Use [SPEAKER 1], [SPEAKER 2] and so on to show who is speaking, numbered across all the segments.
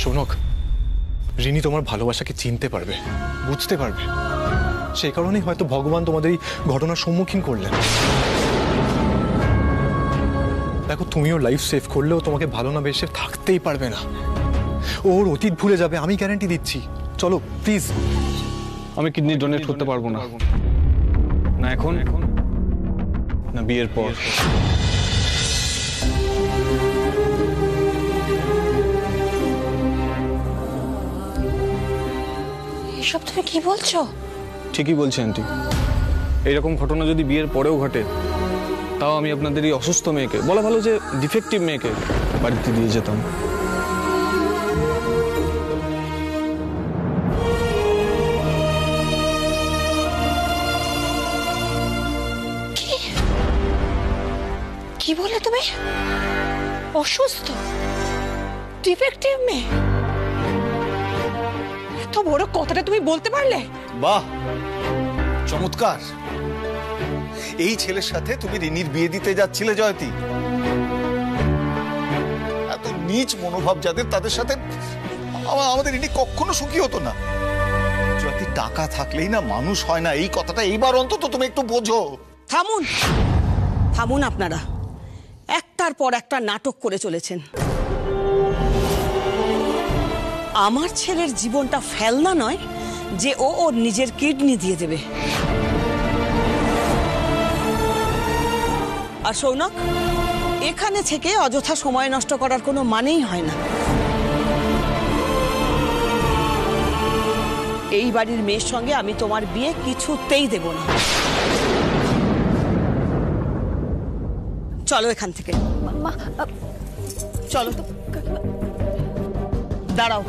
[SPEAKER 1] শোনক, রিনি তোমার ভালোবাসাকে চিনতে পারবে, বুঝতে পারবে। সেই কারণেই হয়তো ভগবান তোমাদের এই ঘটনার সম্মুখীন করলেন। দেখো, তুমিও লাইফ সেভ করলেও তোমাকে ভালো না বেসে থাকতেই পারবে না। ওর অতীত ভুলে যাবে, আমি গ্যারান্টি দিচ্ছি। চলো প্লিজ।
[SPEAKER 2] আমি কিডনি ডোনেট করতে পারবো না, না এখন না বিয়ের পর।
[SPEAKER 3] এসব তুমি কি বলছো?
[SPEAKER 2] ঠিকই বলছি আন্টি। এইরকম ঘটনা যদি বিয়ের পরেও ঘটে, তাও আমি আপনাদের এই অসুস্থ মেয়েকে, বলা ভালো যে ডিফেক্টিভ মেয়েকে, বাড়িতে দিয়ে যেতাম।
[SPEAKER 3] কি বলে তুমি? অসুস্থ ডিফেক্টিভ মেয়ে? এত বড় কথাটা তুমি বলতে পারলে?
[SPEAKER 4] বাহ, চমৎকার। এই ছেলের সাথে তুমি রিনির বিয়ে দিতে যাচ্ছিলে জয়তী? এত নীচ মনোভাব যাদের, তাদের সাথে আমাদের রিনি কখনো সুখী হতো না। জয়তী, টাকা থাকলেই না মানুষ হয় না, এই কথাটা এইবার অন্তত তুমি একটু বোঝো।
[SPEAKER 5] থামুন থামুন, আপনারা একটার পর একটা নাটক করে চলেছেন। আমার ছেলের জীবনটা ফেলনা নয় যে ও ওর নিজের কিডনি দিয়ে দেবে। আর সৌনক, এখানে থেকে অযথা সময় নষ্ট করার কোনো মানেই হয় না। এই বাড়ির মেয়ের সঙ্গে আমি তোমার বিয়ে কিছুতেই দেব না। চলো এখান থেকে, চলো। দাঁড়াও।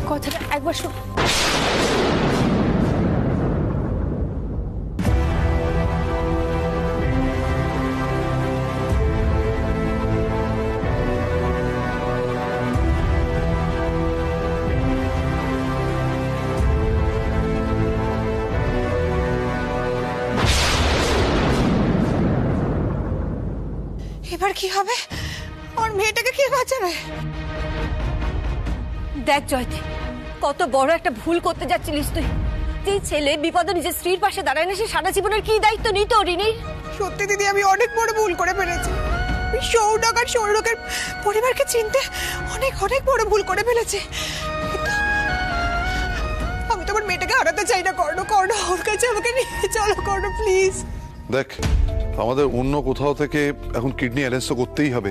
[SPEAKER 3] কথাটা একবার শোন। এবার কি হবে? আমার মেয়েটাকে কে বাঁচাবে?
[SPEAKER 6] দেখ জয়তী, কত বড় একটা ভুল করতে যাচ্ছিলিস তুই। যে ছেলে বিপদে নিজের স্ত্রীর পাশে দাঁড়ায় না, সে সারা জীবনের কি দায়িত্ব নিত রিনির?
[SPEAKER 3] সত্যি দিদি, আমি অনেক বড় ভুল করে ফেলেছি। সৌনক আর সৌনকের পরিবারকে চিনতে অনেক অনেক বড় ভুল করে ফেলেছি। আমি তো আমার মেয়েটাকে হারাতে চাই না। কর্ণ, কর্ণ, ওর কাছে আমাকে নিয়ে চলো কর্ণ, প্লিজ।
[SPEAKER 7] দেখ, আমাদের অন্য কোথাও থেকে এখন কিডনি অ্যারেঞ্জ তো করতেই হবে,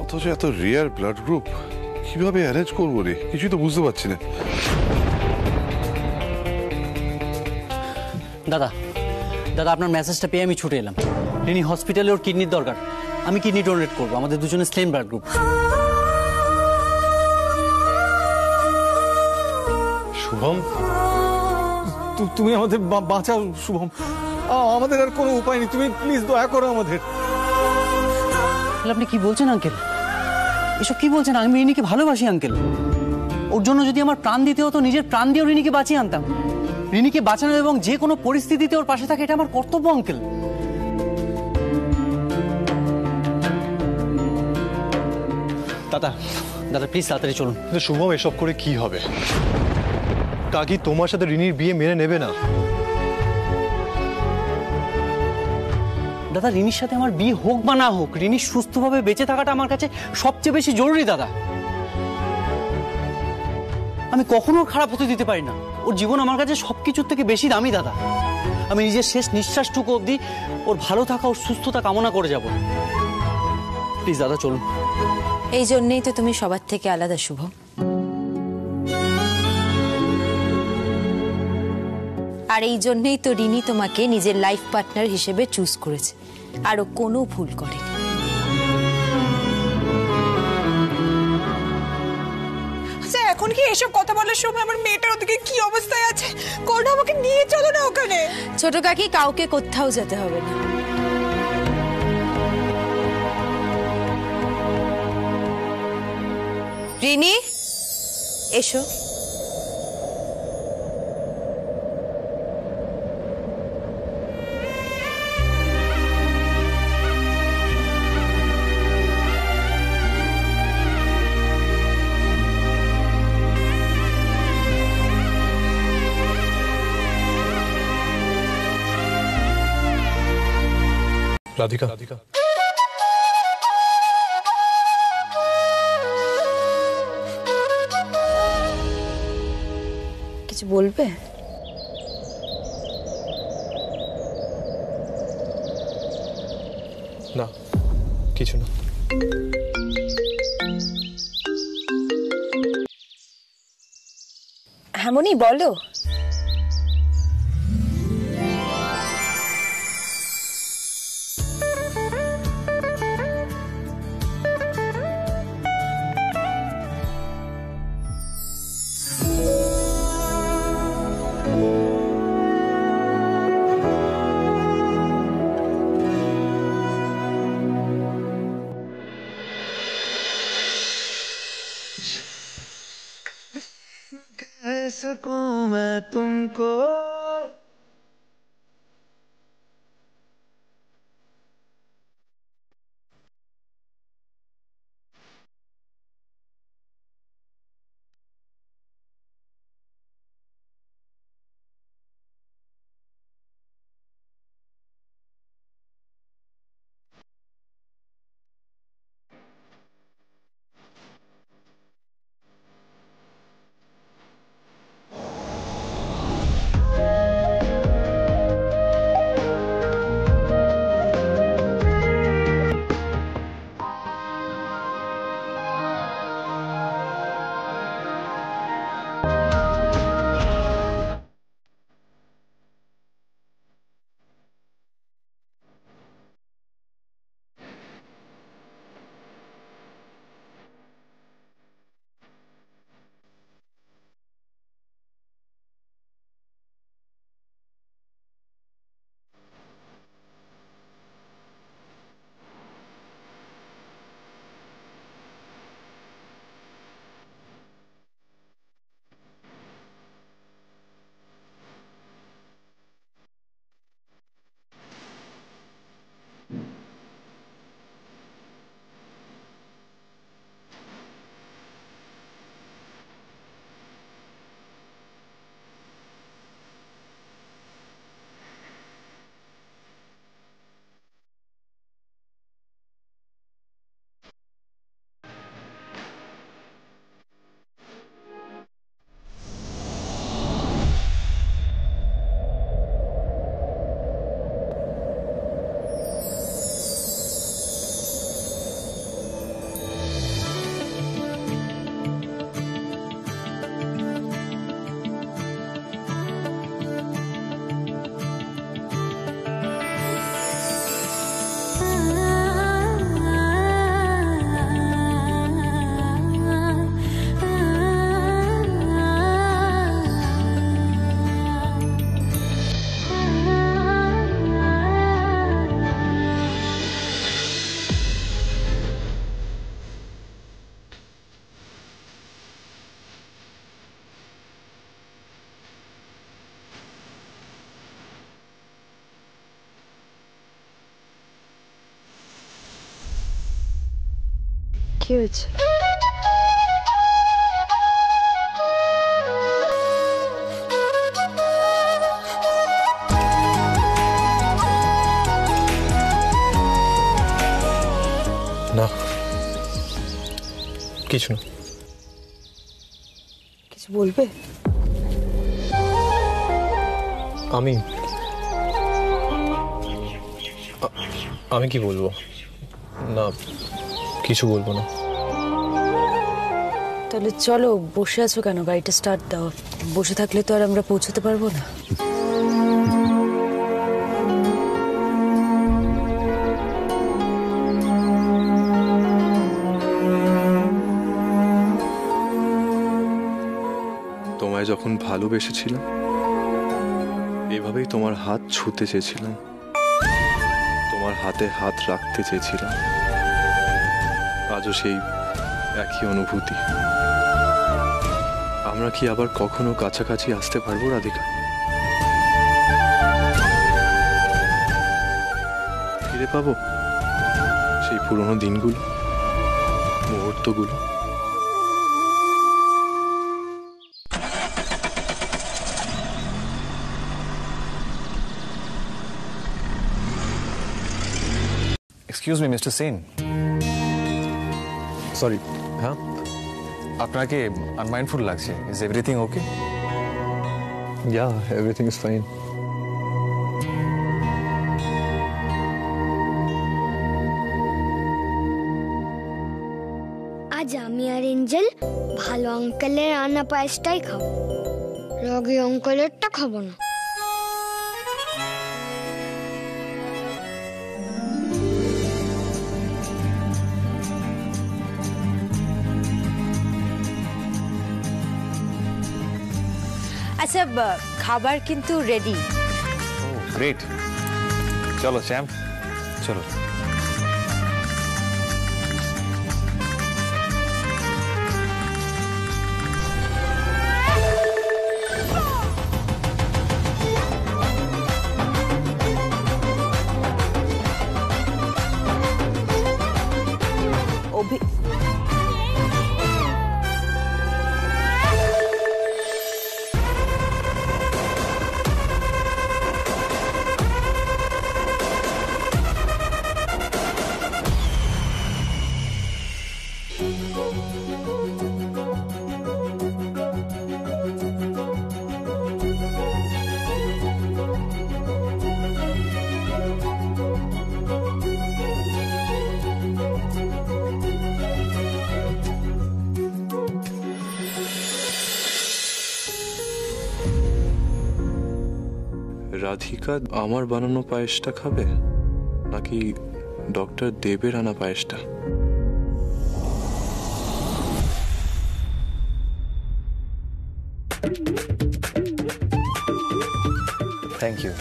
[SPEAKER 7] অথচ এত রেয়ার ব্লাড গ্রুপ কিভাবে অ্যারেঞ্জ করবো রে? কিছুই তো বুঝতে পারছি না।
[SPEAKER 8] দাদা দাদা আপনার মেসেজটা পেয়ে আমি ছুটে এলাম। রিনি হসপিটালে, ওর কিডনির দরকার। আমি কিডনি ডোনেট করবো, আমাদের দুজনের সেম ব্লাড গ্রুপ।
[SPEAKER 1] শুভম,
[SPEAKER 2] তুমি আমাদের বাঁচাও শুভম, আমাদের আর কোনো উপায় নেই, তুমি প্লিজ দয়া করো আমাদের।
[SPEAKER 8] আপনি কি বলছেন আঙ্কেল? এসব কি বলছেন? আমি রিনিকে ভালোবাসি আঙ্কেল। ওর জন্য যদি আমার প্রাণ দিতে হতো, নিজের প্রাণ দিয়েও রিনিকে বাঁচিয়ে আনতাম। রিনিকে বাঁচানো এবং যে কোনো পরিস্থিতিতে ওর পাশে থাকে, এটা আমার কর্তব্য আঙ্কেল।
[SPEAKER 1] দাদা
[SPEAKER 8] দাদা প্লিজ তাড়াতাড়ি চলুন।
[SPEAKER 1] কিন্তু শুভম, এসব করে কি হবে? কাকি তোমার সাথে রিনির বিয়ে মেনে নেবে না।
[SPEAKER 8] দাদা, রিনির সাথে আমার বিয়ে হোক বা না হোক, রিনি সুস্থভাবে বেঁচে থাকাটা আমার কাছে সবচেয়ে বেশি জরুরি দাদা। আমি কখনো ওর খারাপ হতে দিতে পারি না। ওর জীবন আমার কাছে সবকিছুর থেকে বেশি দামি দাদা। আমি নিজের শেষ নিঃশ্বাসটুকু অবধি ওর ভালো থাকা, ওর সুস্থতা কামনা করে যাব। প্লিজ দাদা চলুন।
[SPEAKER 6] এই জন্যই তো তুমি সবার থেকে আলাদা শুভ। আর এই জন্যই তো রিনি তোমাকে নিজের লাইফ পার্টনার হিসেবে চুজ করেছে, আরো কোনো ভুল করেনি।
[SPEAKER 3] আচ্ছা, এখন কি এসব কথা বলার সময়? আমার মেয়েটার ওদিকে কি অবস্থায় আছে? কর্ণ, আমাকে নিয়ে চলো না ওখানে।
[SPEAKER 6] ছোট কাকি, কাউকে কোথাও যেতে হবে না। রিনি, এসো।
[SPEAKER 1] রাধিকা,
[SPEAKER 6] কিছু বলবে?
[SPEAKER 1] না কিছু না।
[SPEAKER 6] হ্যামনি বলো।
[SPEAKER 9] सकूं मैं तुमको
[SPEAKER 6] কি হয়েছে?
[SPEAKER 1] না কিছু না।
[SPEAKER 6] কিছু বলবে?
[SPEAKER 1] আমি কি বলবো? না কিছু বলবো না।
[SPEAKER 6] তাহলে চলো, বসে আছো কেন? গাড়িটা স্টার্ট দাও। বসে থাকলে তো আর আমরা পৌঁছতে পারবো না।
[SPEAKER 1] তোমায় যখন ভালোবেসেছিলাম এভাবেই তোমার হাত ছুঁতে চেয়েছিলাম, তোমার হাতে হাত রাখতে চেয়েছিলাম। আজও সেই একই অনুভূতি। আমরা কি আবার কখনো কাছাকাছি আসতে পারবো রাধিকা? ফিরে পাবো সেই পুরনো দিনগুলো, মুহূর্তগুলো?
[SPEAKER 2] Excuse me mister Sen,
[SPEAKER 1] sorry. হ্যাঁ,
[SPEAKER 2] আপনাকে আনমাইন্ডফুল লাগছে। Is everything okay?
[SPEAKER 1] Yeah, everything is fine.
[SPEAKER 10] আজ আমি আর এঞ্জেল ভালো আঙ্কেলের রান্না পায়েসটাই খাবো, রগি আঙ্কেলেরটা খাবো না।
[SPEAKER 6] আচ্ছা, খাবার কিন্তু রেডি।
[SPEAKER 2] গ্রেট, চলো শ্যাম, চলো।
[SPEAKER 11] রাধিকা আমার বানানো পায়েসটা খাবে নাকি ডক্টর দেবের আনা পায়েসটা?
[SPEAKER 1] Thank you.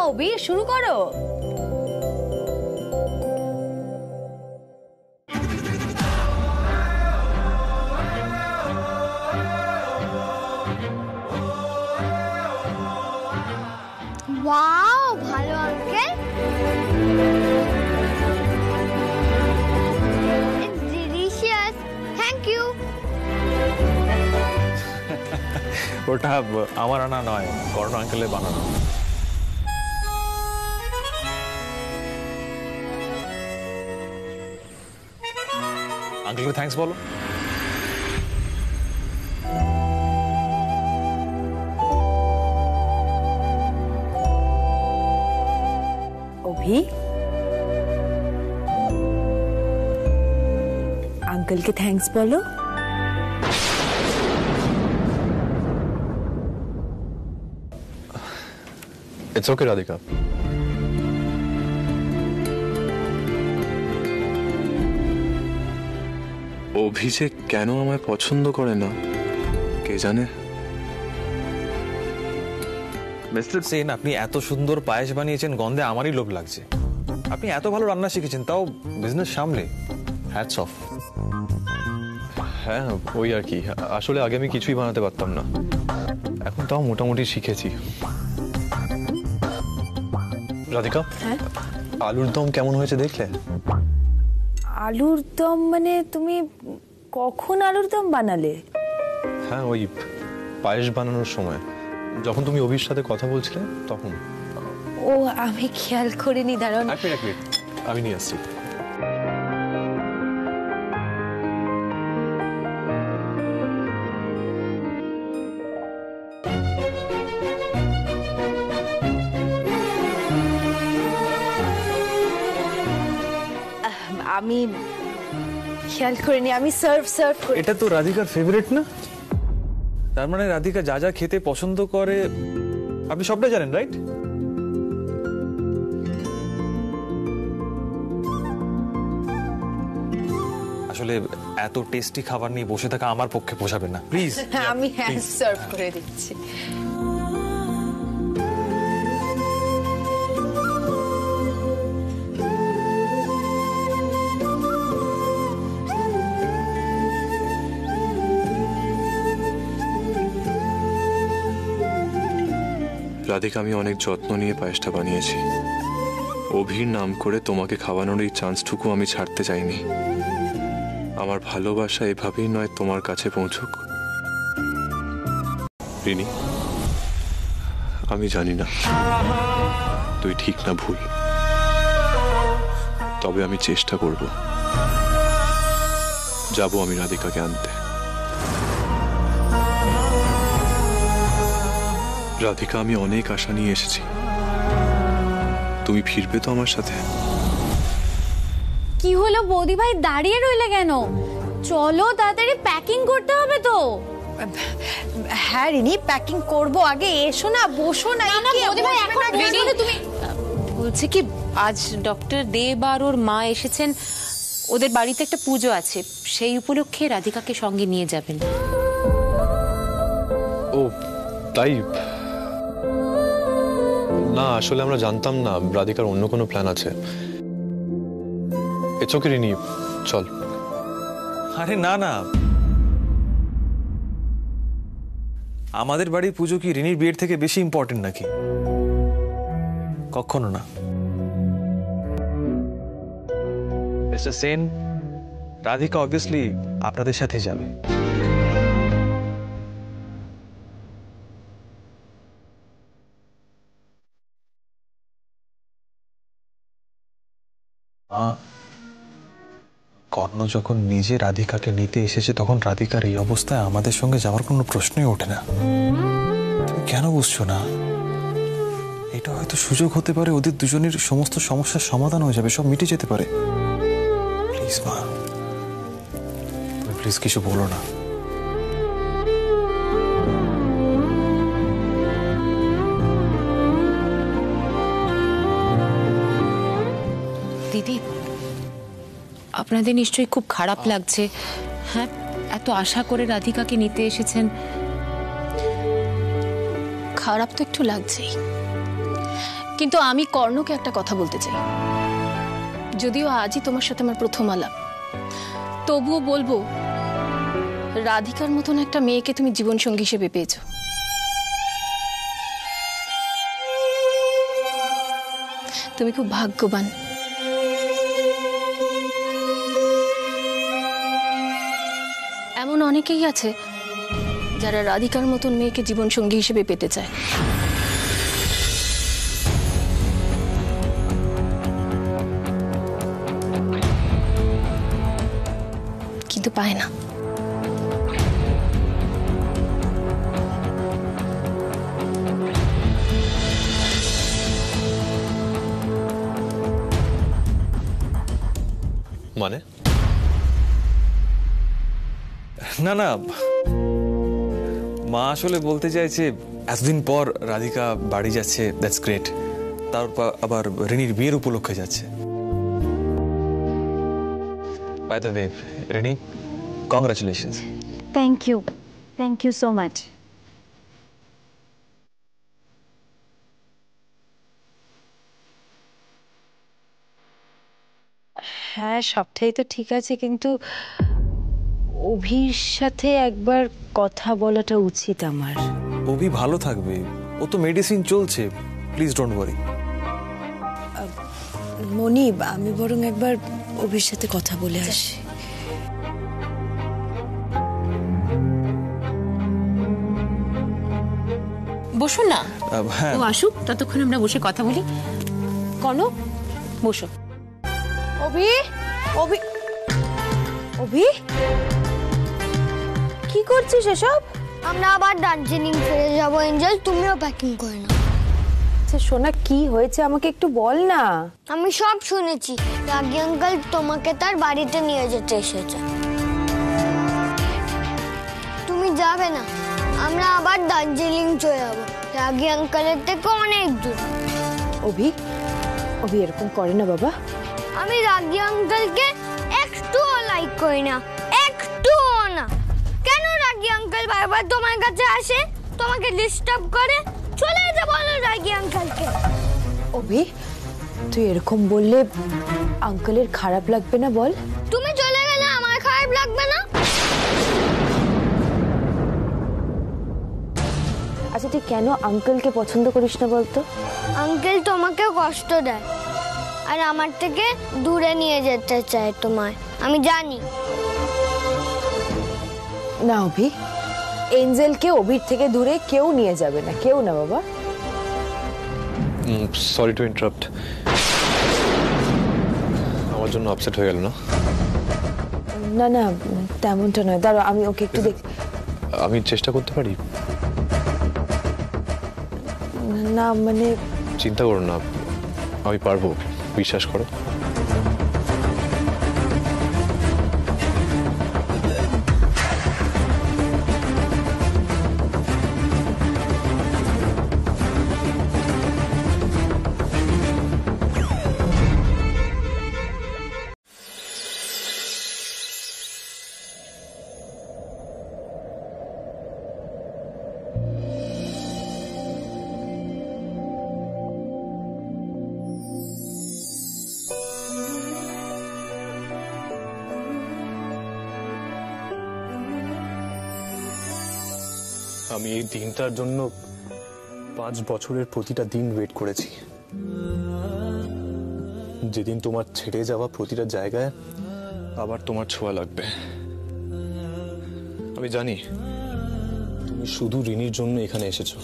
[SPEAKER 6] অভি, শুরু করো।
[SPEAKER 10] ওয়াও, ভালো uncle. It's delicious, thank you.
[SPEAKER 2] ওটা আমার আনা নয়, করণ আঙ্কেলের বানানো। আঙ্কেলকে থ্যাঙ্কস বলো।
[SPEAKER 6] অভি, আঙ্কেলকে থ্যাঙ্কস বলো।
[SPEAKER 1] It's okay Radhika.
[SPEAKER 11] অভিষেক কেন আমায় পছন্দ করে না কে জানে।
[SPEAKER 2] মিস্টার সেন, আপনি এত সুন্দর পায়েস বানিয়েছেন, গন্ধে আমারই লোভ লাগছে। আপনি এত ভালো রান্না শিখেছেন, তাও বিজনেস সামলে। Hats off.
[SPEAKER 1] হ্যাঁ, ওই আর কি। আসলে আগে আমি কিছুই বানাতে পারতাম না, এখন তাও মোটামুটি শিখেছি। রাধিকা,
[SPEAKER 6] হ্যাঁ,
[SPEAKER 1] আলুর দম কেমন হয়েছে দেখলে?
[SPEAKER 6] আলুর দম মানে তুমি কখন আলুর দম বানালে?
[SPEAKER 1] হ্যাঁ, ওই পায়েস বানানোর সময়, যখন তুমি অভির সাথে কথা বলছিলে তখন।
[SPEAKER 6] ও, আমি খেয়াল করিনি। দাঁড়ান,
[SPEAKER 1] এক মিনিট, আমি নিয়ে আসছি।
[SPEAKER 6] আমি খেয়াল করিনি, আমি সার্ভ করি।
[SPEAKER 2] এটা তো রাধিকার ফেভারিট না? তার মানে রাধিকা যা যা খেতে পছন্দ করে আপনি সবটাই জানেন, রাইট? আসলে এত টেস্টি খাবার নিয়ে বসে থাকা আমার পক্ষে পোষাবে না, প্লিজ।
[SPEAKER 12] আমি হ্যান্ড সার্ভ করে দিচ্ছি।
[SPEAKER 11] রাধিকা, আমি অনেক যত্ন নিয়ে পায়েসটা বানিয়েছি। অভির নাম করে তোমাকে খাওয়ানোর এই চান্সটুকু আমি ছাড়তে চাইনি। আমার ভালোবাসা এভাবেই নয় তোমার কাছে পৌঁছুক। রিনি, আমি জানি না তুই ঠিক না ভুল, তবে আমি চেষ্টা করব। যাব আমি রাধিকাকে আনতে। রাধিকা, আমি অনেক আশা নিয়ে এসেছি। তুমি ফিরবে তো আমার সাথে?
[SPEAKER 13] কি হলো বৌদি ভাই, দাঁড়িয়ে রইলে কেন? চলো তাড়াতাড়ি, প্যাকিং করতে হবে তো।
[SPEAKER 3] হ্যাঁ রিনি, প্যাকিং করব, আগে এসো না, বসো না।
[SPEAKER 13] না বৌদি ভাই, এখন তুমি
[SPEAKER 12] বলছে কি, আজ ডক্টর দেব আর ওর মা এসেছেন, ওদের বাড়িতে একটা পুজো আছে, সেই উপলক্ষে রাধিকাকে সঙ্গে নিয়ে যাবেন।
[SPEAKER 1] ও তাই? না, আসলে আমরা জানতাম না রাধিকার অন্য কোনো প্ল্যান আছে। ইটস ওকে রিনি, চল।
[SPEAKER 2] আরে না না, আমাদের বাড়ির পুজো কি রিনির বিয়ের থেকে বেশি ইম্পর্টেন্ট নাকি? কখনো না। মিস্টার সেন, রাধিকা অবভিয়াসলি আপনাদের সাথে যাবে। কর্ণ যখন নিজে রাধিকাকে নিতে এসেছে, তখন রাধিকার এই অবস্থায় আমাদের সঙ্গে যাওয়ার কোনো প্রশ্নই ওঠে না। তুমি কেন বুঝছো না? এটা হয়তো সুযোগ হতে পারে, ওদের দুজনের সমস্ত সমস্যার সমাধান হয়ে যাবে, সব মিটে যেতে পারে। প্লিজ মা, তুমি প্লিজ কিছু বলো না।
[SPEAKER 12] দিদি, আপনাদের নিশ্চয়ই খুব খারাপ লাগছে। হ্যাঁ, এত আশা করে রাধিকাকে নিতে এসেছেন।
[SPEAKER 14] খারাপ তো একটু লাগছেই, কিন্তু আমি কর্ণকে একটা কথা বলতে চাই। যদিও আজই তোমার সাথে আমার প্রথম আলাপ, তবুও বলবো, রাধিকার মতন একটা মেয়েকে তুমি জীবনসঙ্গী হিসেবে পেয়েছো। তুমি খুব ভাগ্যবান। এমন অনেকেই আছে যারা রাধিকার মতন মেয়েকে জীবনসঙ্গী হিসেবে পেতে চায়, কিন্তু পায় না।
[SPEAKER 1] মানে?
[SPEAKER 2] না না, মা আসলে বলতে চাইছে এতদিন পর রাধিকা বাড়ি যাচ্ছে, দ্যাটস গ্রেট। তারপর আবার রিনির বিয়ের উপলক্ষে যাচ্ছে। By the way, Rini, congratulations.
[SPEAKER 13] Thank you so much.
[SPEAKER 12] হ্যাঁ, সবটাই তো ঠিক আছে, কিন্তু অভির সাথে একবার কথা বলাটা উচিত আমার।
[SPEAKER 2] অভি ভালো থাকবে, ও তো মেডিসিন চলছে, প্লিজ ডোন্ট ওয়ারি।
[SPEAKER 5] মনিব, আমি বরং একবার অভির সাথে কথা বলে আসি।
[SPEAKER 12] বসুন না,
[SPEAKER 2] হ্যাঁ,
[SPEAKER 12] ও আসুক, ততক্ষণ আমরা বসে কথা বলি। কর্ণ, বসো।
[SPEAKER 3] অভি, অভি, অভি, কি করছিস এসব?
[SPEAKER 10] আমরা আবার দার্জিলিং ফিরে যাবো এঞ্জেল, তুমিও প্যাকিং করে নাও।
[SPEAKER 3] আচ্ছা সোনা, কি হয়েছে আমাকে একটু বল না।
[SPEAKER 10] আমি সব শুনেছি, রাগী আঙ্কেল তোমাকে তার বাড়িতে নিয়ে যেতে এসেছে। তুমি যাবে না, আমরা আবার দার্জিলিং চলে যাবো, রাগী আঙ্কেলের থেকে অনেক দূর।
[SPEAKER 3] অভি, অভি এরকম করে না বাবা।
[SPEAKER 10] আমি রাগী আঙ্কেলকে একটুও লাইক করি না, একটুও না। কেন রাগী আঙ্কেল বারবার তোমার কাছে আসে, তোমাকে ডিস্টার্ব করে? চলে যেতে বলো রাগী আঙ্কেলকে।
[SPEAKER 15] অভি, তুই এরকম বললে আঙ্কেলের খারাপ লাগবে না বল?
[SPEAKER 10] তুমি চলে গেলে আমার খারাপ লাগবে না?
[SPEAKER 15] আচ্ছা তুই কেন আঙ্কেলকে পছন্দ করিস না বলতো?
[SPEAKER 10] আঙ্কেল তোমাকে কষ্ট দেয় আর আমার থেকে দূরে নিয়ে যেতে চায় তোমায়, আমি জানি।
[SPEAKER 15] না অভি, এঞ্জেলকে অভির থেকে দূরে কেউ নিয়ে যাবে না, কেউ না বাবা।
[SPEAKER 11] Sorry to interrupt. আমার জন্য আপসেট হয়ে গেল না?
[SPEAKER 15] না না, তেমনটা নয়। দাঁড়াও, আমি ওকে একটু দেখ।
[SPEAKER 11] আমি চেষ্টা করতে পারি।
[SPEAKER 15] না মানে
[SPEAKER 11] চিন্তা করো না, আমি পারবো, বিশ্বাস করো।
[SPEAKER 1] আমি এই দিনটার জন্য 5 বছরের প্রতিটা দিন ওয়েট করেছি, যেদিন তোমার ছেড়ে যাওয়া প্রতিটা জায়গায় আবার তোমার ছোঁয়া লাগবে। আমি জানি তুমি শুধু রিনির জন্য এখানে এসেছো,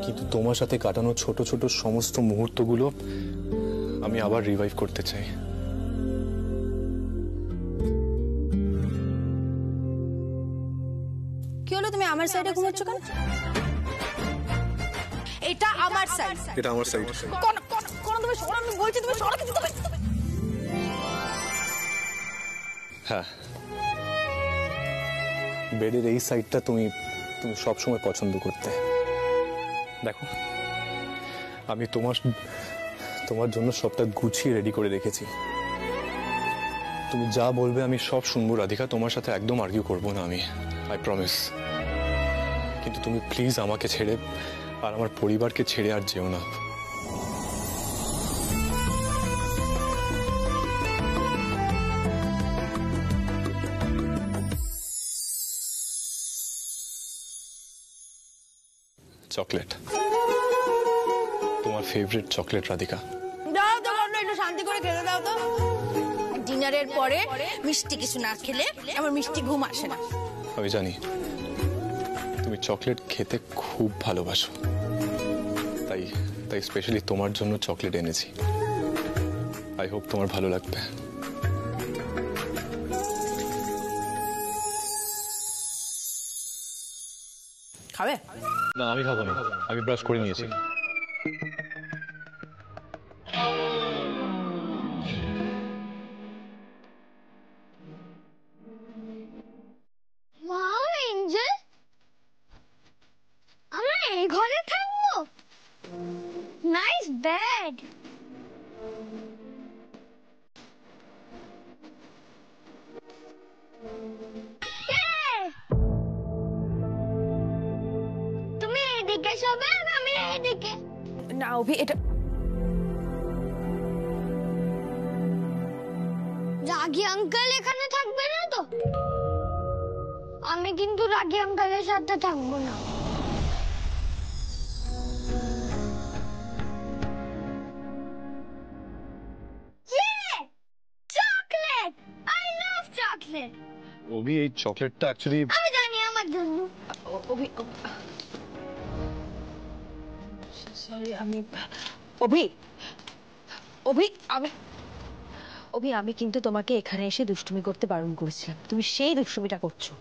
[SPEAKER 1] কিন্তু তোমার সাথে কাটানো ছোট ছোট সমস্ত মুহূর্তগুলো আমি আবার রিভাইভ করতে চাই।
[SPEAKER 6] কি হলো, তুমি আমার সাইডে ঘুমাচ্ছ কেন? এটা আমার সাইড।
[SPEAKER 1] এটা আমার সাইড।
[SPEAKER 6] কোন তুমি সরো, আমি বলছি তুমি সরো, কিছু তুমি।
[SPEAKER 1] হ্যাঁ, বেডের এই সাইডটা তুমি তুমি সবসময় পছন্দ করতে। দেখো, আমি তোমার জন্য সবটা গুছিয়ে রেডি করে রেখেছি। তুমি যা বলবে আমি সব শুনবো রাধিকা, তোমার সাথে একদম আর্গিউ করবো না আমি, আই প্রমিস। কিন্তু তুমি প্লিজ আমাকে ছেড়ে আর আমার পরিবারকে ছেড়ে আর যেও না। চকলেট, তোমার ফেভারিট চকলেট রাধিকা।
[SPEAKER 6] দাও তো, একটু শান্তি করে খেতে দাও তো। ডিনারের পরে মিষ্টি কিছু না খেলে আমার মিষ্টি ঘুম আসে না।
[SPEAKER 1] আমি জানি তুমি চকলেট খেতে খুব ভালোবাসো, তাই স্পেশালি তোমার জন্য চকলেট এনেছি। আই হোপ তোমার ভালো লাগবে।
[SPEAKER 6] খাবে
[SPEAKER 1] না? আমি খাবো না, আমি ব্রাশ করে নিয়েছি।
[SPEAKER 10] ওয়াও এঞ্জেল, আমরা এই ঘরে থাকবো? Nice bed. তুমি এদিকে শোবে, আমি এদিকে।
[SPEAKER 15] না অভি, এটা
[SPEAKER 10] রাগী আঙ্কেল এখানে থাকবে না তো? আমি কিন্তু রাগী আঙ্কেলের সাথে থাকবো না। Chocolate, I love chocolate.
[SPEAKER 1] Abhi, এই চকলেটটা অ্যাকচুয়ালি
[SPEAKER 10] আমি জানি আমার জন্য।
[SPEAKER 15] অভি, সরি, আমি অভি অভি আমি অভি আমি কিন্তু তোমাকে এখানে এসে দুষ্টুমি করতে বারণ করেছিলাম, তুমি সেই দুষ্টুমিটা করছো।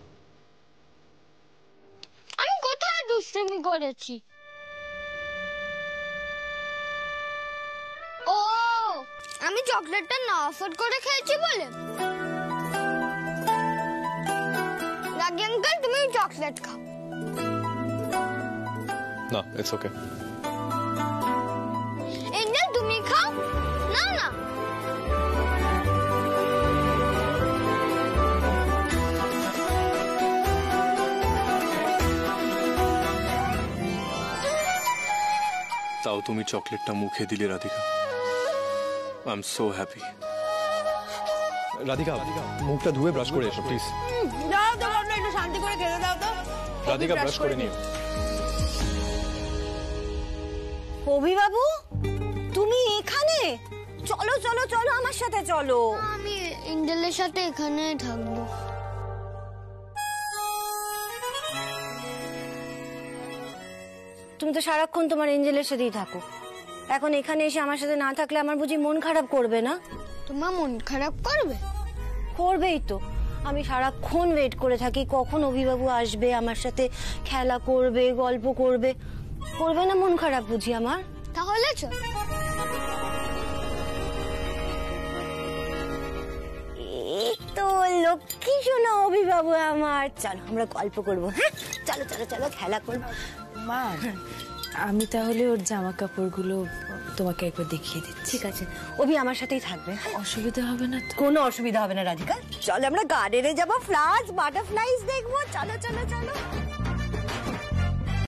[SPEAKER 10] আমি কোথায় দুষ্টুমি করেছি? ও, আমি চকলেটটা না অফার করে খেয়েছি বলে? রাগী আঙ্কেল, তুমি চকলেট খাও।
[SPEAKER 1] না, ইটস ওকে।
[SPEAKER 10] এঞ্জেল, তুমি খাও। না না,
[SPEAKER 11] তাও তুমি চকলেটটা মুখে দিলে Radhika. I am so happy.
[SPEAKER 1] Radhika, মুখটা ধুয়ে ব্রাশ করে এসো প্লিজ।
[SPEAKER 3] দাও তো বলো, একটু শান্তি করে খেতে দাও তো।
[SPEAKER 1] রাধিকা, ব্রাশ করে নিও।
[SPEAKER 5] অভিবাবু, তুমি এখানে? চলো চলো চলো, আমার সাথে চলো।
[SPEAKER 10] আমি এঞ্জেলের সাথে এখানে থাকবো।
[SPEAKER 5] তুমি তো সারাক্ষণ তোমার এঞ্জেলের সাথেই থাকো, এখন এখানে এসে আমার সাথে না থাকলে আমার বুঝি মন খারাপ করবে না?
[SPEAKER 10] তোমার মন খারাপ করবে?
[SPEAKER 5] করবেই তো। আমি সারাক্ষণ ওয়েট করে থাকি কখন অভিবাবু আসবে, আমার সাথে খেলা করবে, গল্প করবে। করবে না মন খারাপ বুঝি আমার?
[SPEAKER 10] তাহলে চল।
[SPEAKER 5] এই তো লক্ষ্মী শোনো অভিবাবু আমার, চলো আমরা গল্প করবো। হ্যাঁ চলো চলো চলো, খেলা করবো।
[SPEAKER 15] মা, আমি তাহলে ওর জামা কাপড়গুলো তোমাকে একবার দেখিয়ে দিচ্ছি।
[SPEAKER 5] ঠিক আছে, অভি আমার সাথেই থাকবে।
[SPEAKER 15] অসুবিধা হবে না তো?
[SPEAKER 5] কোনো অসুবিধা হবে না রাধিকা। চলো আমরা গার্ডেনে যাবো, ফ্লাওয়ার্স বাটারফ্লাইজ দেখবো। চলো চলো চলো।